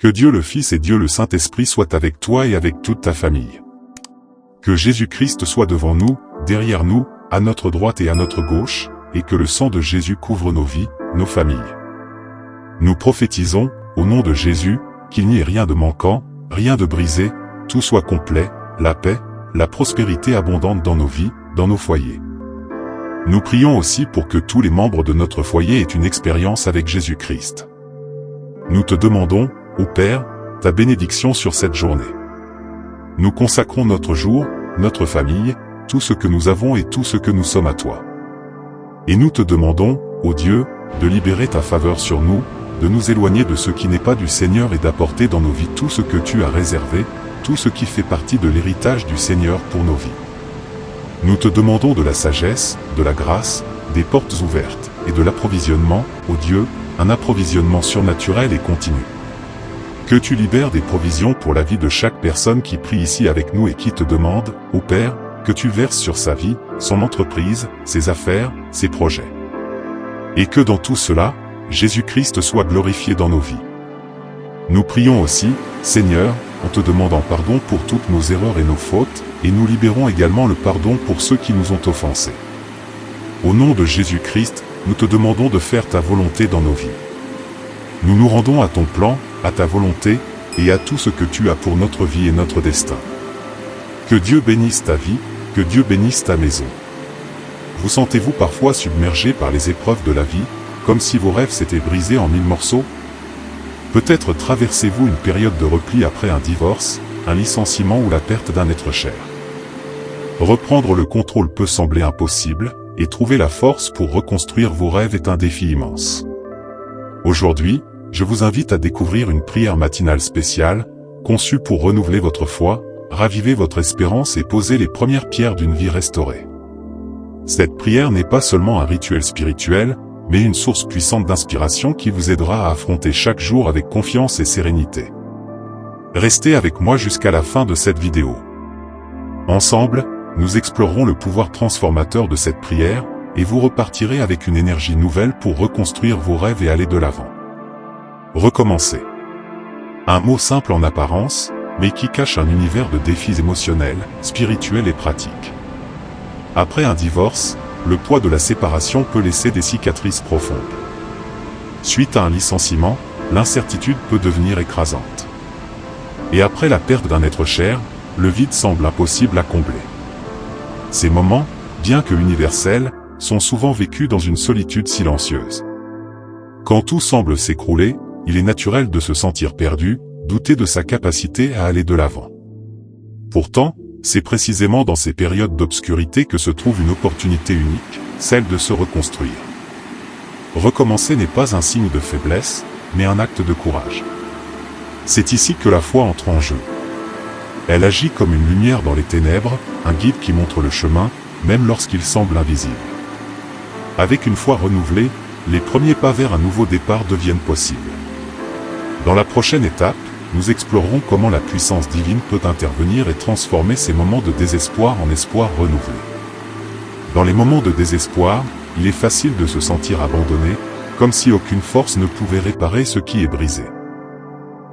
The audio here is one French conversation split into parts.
Que Dieu le Fils et Dieu le Saint-Esprit soient avec toi et avec toute ta famille. Que Jésus-Christ soit devant nous, derrière nous, à notre droite et à notre gauche, et que le sang de Jésus couvre nos vies, nos familles. Nous prophétisons, au nom de Jésus, qu'il n'y ait rien de manquant, rien de brisé, tout soit complet, la paix, la prospérité abondante dans nos vies, dans nos foyers. Nous prions aussi pour que tous les membres de notre foyer aient une expérience avec Jésus-Christ. Nous te demandons, ô Père, ta bénédiction sur cette journée. Nous consacrons notre jour, notre famille, tout ce que nous avons et tout ce que nous sommes à toi. Et nous te demandons, ô Dieu, de libérer ta faveur sur nous, de nous éloigner de ce qui n'est pas du Seigneur et d'apporter dans nos vies tout ce que tu as réservé, tout ce qui fait partie de l'héritage du Seigneur pour nos vies. Nous te demandons de la sagesse, de la grâce, des portes ouvertes, et de l'approvisionnement, ô Dieu, un approvisionnement surnaturel et continu. Que tu libères des provisions pour la vie de chaque personne qui prie ici avec nous et qui te demande, ô Père, que tu verses sur sa vie, son entreprise, ses affaires, ses projets. Et que dans tout cela, Jésus-Christ soit glorifié dans nos vies. Nous prions aussi, Seigneur, en te demandant pardon pour toutes nos erreurs et nos fautes, et nous libérons également le pardon pour ceux qui nous ont offensés. Au nom de Jésus-Christ, nous te demandons de faire ta volonté dans nos vies. Nous nous rendons à ton plan, à ta volonté, et à tout ce que tu as pour notre vie et notre destin. Que Dieu bénisse ta vie, que Dieu bénisse ta maison. Vous sentez-vous parfois submergé par les épreuves de la vie, comme si vos rêves s'étaient brisés en 1000 morceaux? Peut-être traversez-vous une période de repli après un divorce, un licenciement ou la perte d'un être cher. Reprendre le contrôle peut sembler impossible, et trouver la force pour reconstruire vos rêves est un défi immense. Aujourd'hui, je vous invite à découvrir une prière matinale spéciale, conçue pour renouveler votre foi, raviver votre espérance et poser les premières pierres d'une vie restaurée. Cette prière n'est pas seulement un rituel spirituel, mais une source puissante d'inspiration qui vous aidera à affronter chaque jour avec confiance et sérénité. Restez avec moi jusqu'à la fin de cette vidéo. Ensemble, nous explorerons le pouvoir transformateur de cette prière, et vous repartirez avec une énergie nouvelle pour reconstruire vos rêves et aller de l'avant. Recommencer. Un mot simple en apparence, mais qui cache un univers de défis émotionnels, spirituels et pratiques. Après un divorce, le poids de la séparation peut laisser des cicatrices profondes. Suite à un licenciement, l'incertitude peut devenir écrasante. Et après la perte d'un être cher, le vide semble impossible à combler. Ces moments, bien que universels, sont souvent vécus dans une solitude silencieuse. Quand tout semble s'écrouler, il est naturel de se sentir perdu, douter de sa capacité à aller de l'avant. Pourtant, c'est précisément dans ces périodes d'obscurité que se trouve une opportunité unique, celle de se reconstruire. Recommencer n'est pas un signe de faiblesse, mais un acte de courage. C'est ici que la foi entre en jeu. Elle agit comme une lumière dans les ténèbres, un guide qui montre le chemin, même lorsqu'il semble invisible. Avec une foi renouvelée, les premiers pas vers un nouveau départ deviennent possibles. Dans la prochaine étape, nous explorerons comment la puissance divine peut intervenir et transformer ces moments de désespoir en espoir renouvelé. Dans les moments de désespoir, il est facile de se sentir abandonné, comme si aucune force ne pouvait réparer ce qui est brisé.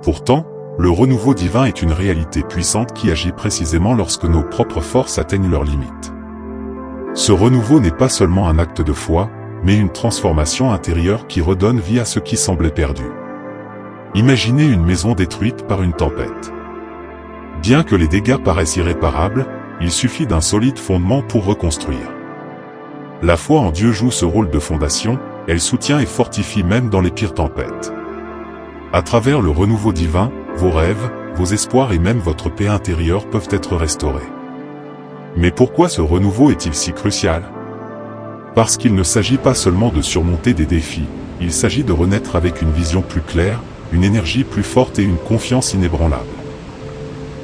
Pourtant, le renouveau divin est une réalité puissante qui agit précisément lorsque nos propres forces atteignent leurs limites. Ce renouveau n'est pas seulement un acte de foi, mais une transformation intérieure qui redonne vie à ce qui semblait perdu. Imaginez une maison détruite par une tempête. Bien que les dégâts paraissent irréparables, il suffit d'un solide fondement pour reconstruire. La foi en Dieu joue ce rôle de fondation, elle soutient et fortifie même dans les pires tempêtes. À travers le renouveau divin, vos rêves, vos espoirs et même votre paix intérieure peuvent être restaurés. Mais pourquoi ce renouveau est-il si crucial? Parce qu'il ne s'agit pas seulement de surmonter des défis, il s'agit de renaître avec une vision plus claire, une énergie plus forte et une confiance inébranlable.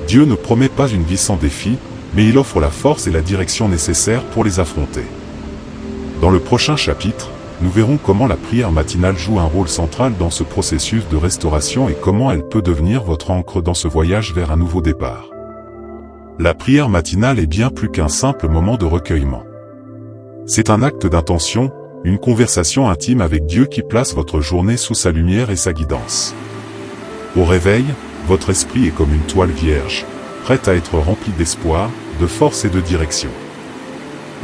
Dieu ne promet pas une vie sans défis, mais il offre la force et la direction nécessaires pour les affronter. Dans le prochain chapitre, nous verrons comment la prière matinale joue un rôle central dans ce processus de restauration et comment elle peut devenir votre ancre dans ce voyage vers un nouveau départ. La prière matinale est bien plus qu'un simple moment de recueillement. C'est un acte d'intention, une conversation intime avec Dieu qui place votre journée sous sa lumière et sa guidance. Au réveil, votre esprit est comme une toile vierge, prête à être remplie d'espoir, de force et de direction.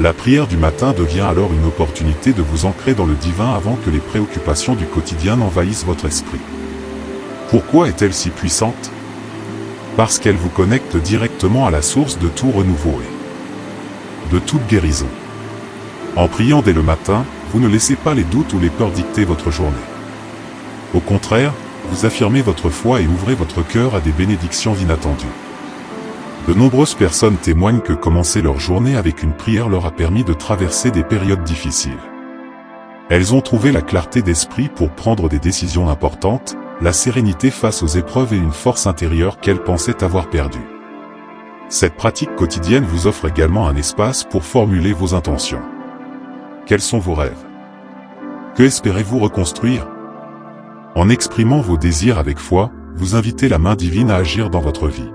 La prière du matin devient alors une opportunité de vous ancrer dans le divin avant que les préoccupations du quotidien n'envahissent votre esprit. Pourquoi est-elle si puissante? Parce qu'elle vous connecte directement à la source de tout renouveau et de toute guérison. En priant dès le matin, vous ne laissez pas les doutes ou les peurs dicter votre journée. Au contraire, vous affirmez votre foi et ouvrez votre cœur à des bénédictions inattendues. De nombreuses personnes témoignent que commencer leur journée avec une prière leur a permis de traverser des périodes difficiles. Elles ont trouvé la clarté d'esprit pour prendre des décisions importantes, la sérénité face aux épreuves et une force intérieure qu'elles pensaient avoir perdue. Cette pratique quotidienne vous offre également un espace pour formuler vos intentions. Quels sont vos rêves? Que espérez-vous reconstruire? En exprimant vos désirs avec foi, vous invitez la main divine à agir dans votre vie.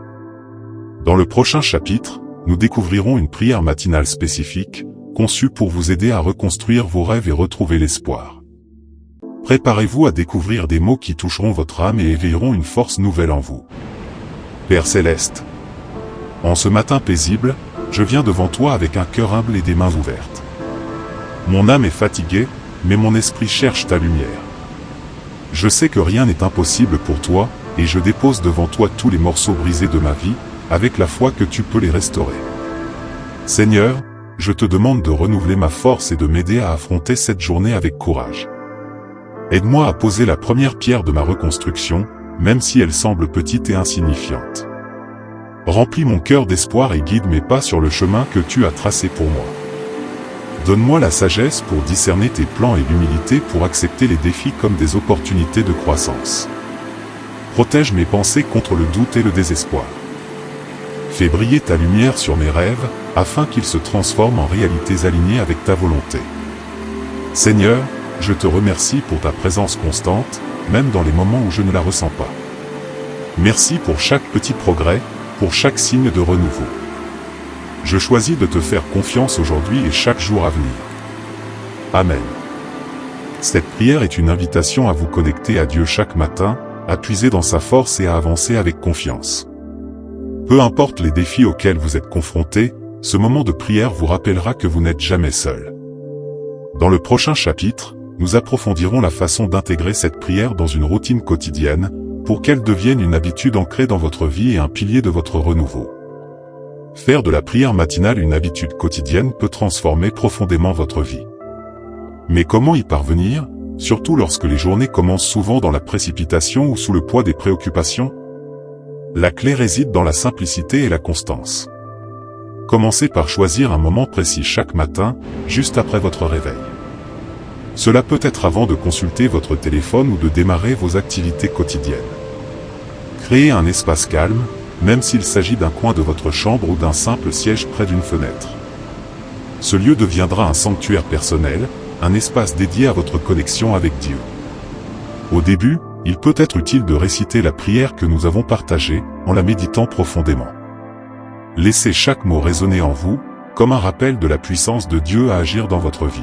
Dans le prochain chapitre, nous découvrirons une prière matinale spécifique, conçue pour vous aider à reconstruire vos rêves et retrouver l'espoir. Préparez-vous à découvrir des mots qui toucheront votre âme et éveilleront une force nouvelle en vous. Père Céleste, en ce matin paisible, je viens devant toi avec un cœur humble et des mains ouvertes. Mon âme est fatiguée, mais mon esprit cherche ta lumière. Je sais que rien n'est impossible pour toi, et je dépose devant toi tous les morceaux brisés de ma vie, avec la foi que tu peux les restaurer. Seigneur, je te demande de renouveler ma force et de m'aider à affronter cette journée avec courage. Aide-moi à poser la première pierre de ma reconstruction, même si elle semble petite et insignifiante. Remplis mon cœur d'espoir et guide mes pas sur le chemin que tu as tracé pour moi. Donne-moi la sagesse pour discerner tes plans et l'humilité pour accepter les défis comme des opportunités de croissance. Protège mes pensées contre le doute et le désespoir. Fais briller ta lumière sur mes rêves, afin qu'ils se transforment en réalités alignées avec ta volonté. Seigneur, je te remercie pour ta présence constante, même dans les moments où je ne la ressens pas. Merci pour chaque petit progrès, pour chaque signe de renouveau. Je choisis de te faire confiance aujourd'hui et chaque jour à venir. Amen. Cette prière est une invitation à vous connecter à Dieu chaque matin, à puiser dans sa force et à avancer avec confiance. Peu importe les défis auxquels vous êtes confrontés, ce moment de prière vous rappellera que vous n'êtes jamais seul. Dans le prochain chapitre, nous approfondirons la façon d'intégrer cette prière dans une routine quotidienne, pour qu'elle devienne une habitude ancrée dans votre vie et un pilier de votre renouveau. Faire de la prière matinale une habitude quotidienne peut transformer profondément votre vie. Mais comment y parvenir, surtout lorsque les journées commencent souvent dans la précipitation ou sous le poids des préoccupations? La clé réside dans la simplicité et la constance. Commencez par choisir un moment précis chaque matin, juste après votre réveil. Cela peut être avant de consulter votre téléphone ou de démarrer vos activités quotidiennes. Créez un espace calme, même s'il s'agit d'un coin de votre chambre ou d'un simple siège près d'une fenêtre. Ce lieu deviendra un sanctuaire personnel, un espace dédié à votre connexion avec Dieu. Au début, il peut être utile de réciter la prière que nous avons partagée, en la méditant profondément. Laissez chaque mot résonner en vous, comme un rappel de la puissance de Dieu à agir dans votre vie.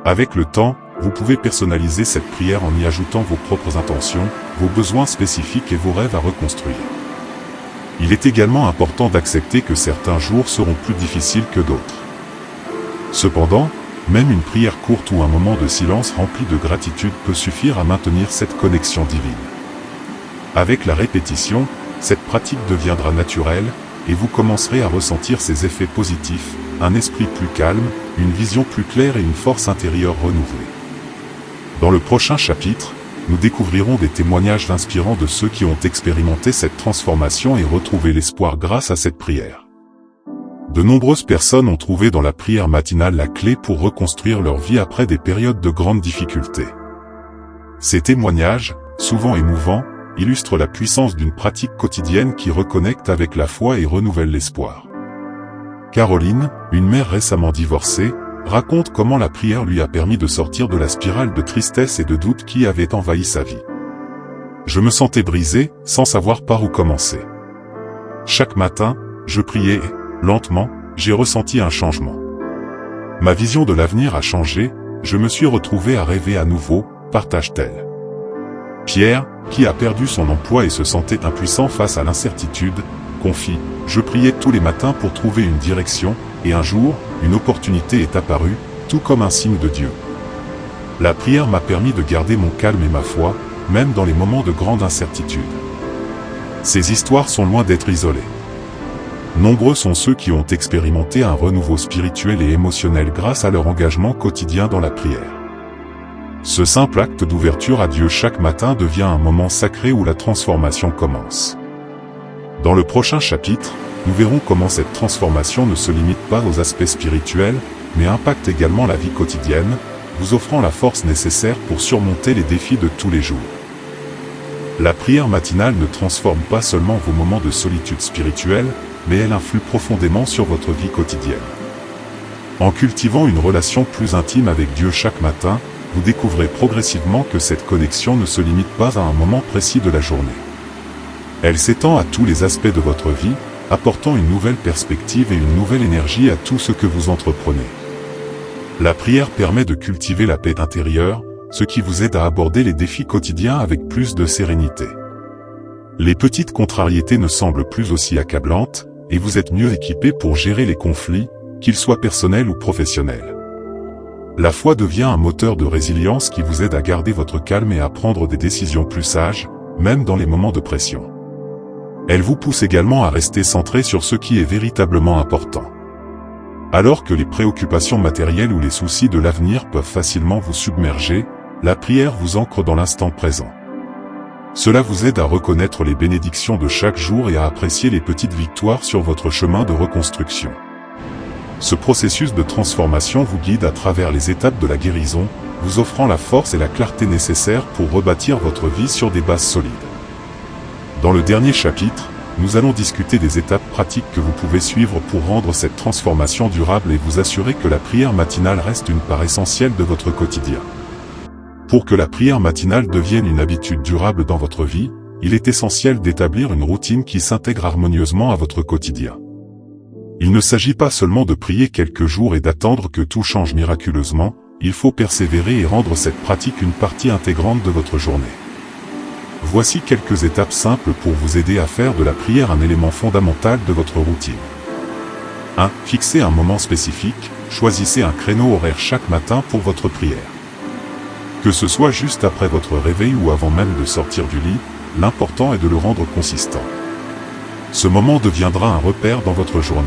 Avec le temps, vous pouvez personnaliser cette prière en y ajoutant vos propres intentions, vos besoins spécifiques et vos rêves à reconstruire. Il est également important d'accepter que certains jours seront plus difficiles que d'autres. Cependant, même une prière courte ou un moment de silence rempli de gratitude peut suffire à maintenir cette connexion divine. Avec la répétition, cette pratique deviendra naturelle, et vous commencerez à ressentir ses effets positifs, un esprit plus calme, une vision plus claire et une force intérieure renouvelée. Dans le prochain chapitre, nous découvrirons des témoignages inspirants de ceux qui ont expérimenté cette transformation et retrouvé l'espoir grâce à cette prière. De nombreuses personnes ont trouvé dans la prière matinale la clé pour reconstruire leur vie après des périodes de grandes difficultés. Ces témoignages, souvent émouvants, illustrent la puissance d'une pratique quotidienne qui reconnecte avec la foi et renouvelle l'espoir. Caroline, une mère récemment divorcée, raconte comment la prière lui a permis de sortir de la spirale de tristesse et de doute qui avait envahi sa vie. Je me sentais brisé, sans savoir par où commencer. Chaque matin, je priais et, lentement, j'ai ressenti un changement. Ma vision de l'avenir a changé, je me suis retrouvé à rêver à nouveau, partage-t-elle. Pierre, qui a perdu son emploi et se sentait impuissant face à l'incertitude, confie « Je priais tous les matins pour trouver une direction, et un jour, une opportunité est apparue, tout comme un signe de Dieu. La prière m'a permis de garder mon calme et ma foi, même dans les moments de grande incertitude. » Ces histoires sont loin d'être isolées. Nombreux sont ceux qui ont expérimenté un renouveau spirituel et émotionnel grâce à leur engagement quotidien dans la prière. Ce simple acte d'ouverture à Dieu chaque matin devient un moment sacré où la transformation commence. Dans le prochain chapitre, nous verrons comment cette transformation ne se limite pas aux aspects spirituels, mais impacte également la vie quotidienne, vous offrant la force nécessaire pour surmonter les défis de tous les jours. La prière matinale ne transforme pas seulement vos moments de solitude spirituelle, mais elle influe profondément sur votre vie quotidienne. En cultivant une relation plus intime avec Dieu chaque matin, vous découvrez progressivement que cette connexion ne se limite pas à un moment précis de la journée. Elle s'étend à tous les aspects de votre vie, apportant une nouvelle perspective et une nouvelle énergie à tout ce que vous entreprenez. La prière permet de cultiver la paix intérieure, ce qui vous aide à aborder les défis quotidiens avec plus de sérénité. Les petites contrariétés ne semblent plus aussi accablantes, et vous êtes mieux équipé pour gérer les conflits, qu'ils soient personnels ou professionnels. La foi devient un moteur de résilience qui vous aide à garder votre calme et à prendre des décisions plus sages, même dans les moments de pression. Elle vous pousse également à rester centré sur ce qui est véritablement important. Alors que les préoccupations matérielles ou les soucis de l'avenir peuvent facilement vous submerger, la prière vous ancre dans l'instant présent. Cela vous aide à reconnaître les bénédictions de chaque jour et à apprécier les petites victoires sur votre chemin de reconstruction. Ce processus de transformation vous guide à travers les étapes de la guérison, vous offrant la force et la clarté nécessaires pour rebâtir votre vie sur des bases solides. Dans le dernier chapitre, nous allons discuter des étapes pratiques que vous pouvez suivre pour rendre cette transformation durable et vous assurer que la prière matinale reste une part essentielle de votre quotidien. Pour que la prière matinale devienne une habitude durable dans votre vie, il est essentiel d'établir une routine qui s'intègre harmonieusement à votre quotidien. Il ne s'agit pas seulement de prier quelques jours et d'attendre que tout change miraculeusement, il faut persévérer et rendre cette pratique une partie intégrante de votre journée. Voici quelques étapes simples pour vous aider à faire de la prière un élément fondamental de votre routine. 1. Fixez un moment spécifique, choisissez un créneau horaire chaque matin pour votre prière. Que ce soit juste après votre réveil ou avant même de sortir du lit, l'important est de le rendre consistant. Ce moment deviendra un repère dans votre journée.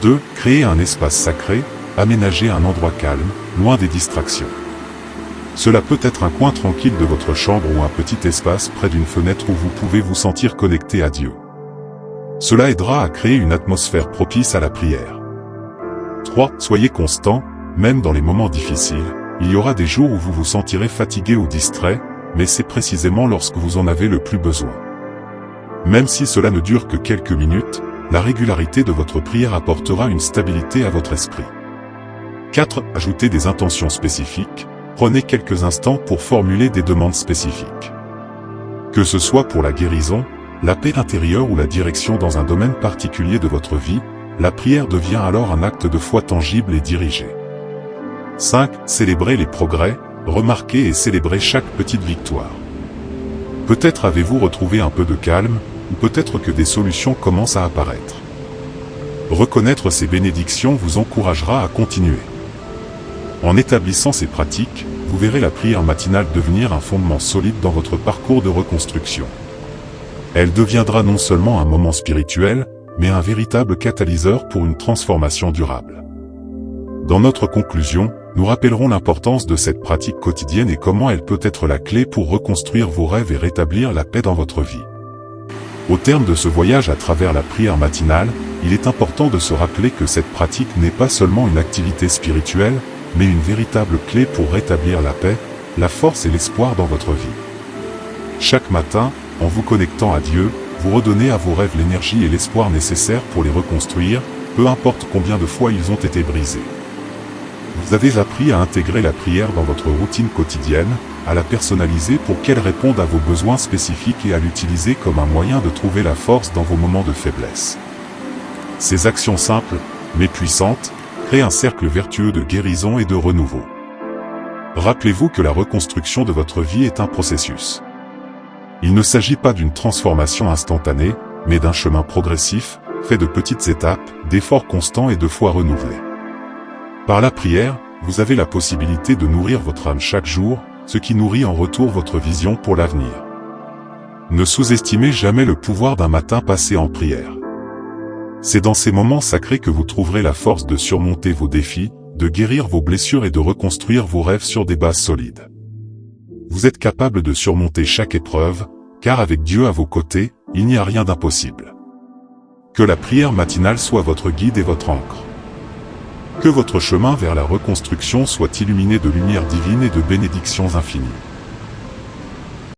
2. Créez un espace sacré, aménagez un endroit calme, loin des distractions. Cela peut être un coin tranquille de votre chambre ou un petit espace près d'une fenêtre où vous pouvez vous sentir connecté à Dieu. Cela aidera à créer une atmosphère propice à la prière. 3. Soyez constant, même dans les moments difficiles. Il y aura des jours où vous vous sentirez fatigué ou distrait, mais c'est précisément lorsque vous en avez le plus besoin. Même si cela ne dure que quelques minutes, la régularité de votre prière apportera une stabilité à votre esprit. 4. Ajoutez des intentions spécifiques. Prenez quelques instants pour formuler des demandes spécifiques. Que ce soit pour la guérison, la paix intérieure ou la direction dans un domaine particulier de votre vie, la prière devient alors un acte de foi tangible et dirigé. 5. Célébrez les progrès, remarquez et célébrez chaque petite victoire. Peut-être avez-vous retrouvé un peu de calme, ou peut-être que des solutions commencent à apparaître. Reconnaître ces bénédictions vous encouragera à continuer. En établissant ces pratiques, vous verrez la prière matinale devenir un fondement solide dans votre parcours de reconstruction. Elle deviendra non seulement un moment spirituel, mais un véritable catalyseur pour une transformation durable. Dans notre conclusion, nous rappellerons l'importance de cette pratique quotidienne et comment elle peut être la clé pour reconstruire vos rêves et rétablir la paix dans votre vie. Au terme de ce voyage à travers la prière matinale, il est important de se rappeler que cette pratique n'est pas seulement une activité spirituelle, mais une véritable clé pour rétablir la paix, la force et l'espoir dans votre vie. Chaque matin, en vous connectant à Dieu, vous redonnez à vos rêves l'énergie et l'espoir nécessaires pour les reconstruire, peu importe combien de fois ils ont été brisés. Vous avez appris à intégrer la prière dans votre routine quotidienne, à la personnaliser pour qu'elle réponde à vos besoins spécifiques et à l'utiliser comme un moyen de trouver la force dans vos moments de faiblesse. Ces actions simples, mais puissantes, créent un cercle vertueux de guérison et de renouveau. Rappelez-vous que la reconstruction de votre vie est un processus. Il ne s'agit pas d'une transformation instantanée, mais d'un chemin progressif, fait de petites étapes, d'efforts constants et de foi renouvelée. Par la prière, vous avez la possibilité de nourrir votre âme chaque jour, ce qui nourrit en retour votre vision pour l'avenir. Ne sous-estimez jamais le pouvoir d'un matin passé en prière. C'est dans ces moments sacrés que vous trouverez la force de surmonter vos défis, de guérir vos blessures et de reconstruire vos rêves sur des bases solides. Vous êtes capable de surmonter chaque épreuve, car avec Dieu à vos côtés, il n'y a rien d'impossible. Que la prière matinale soit votre guide et votre encre. Que votre chemin vers la reconstruction soit illuminé de lumière divine et de bénédictions infinies.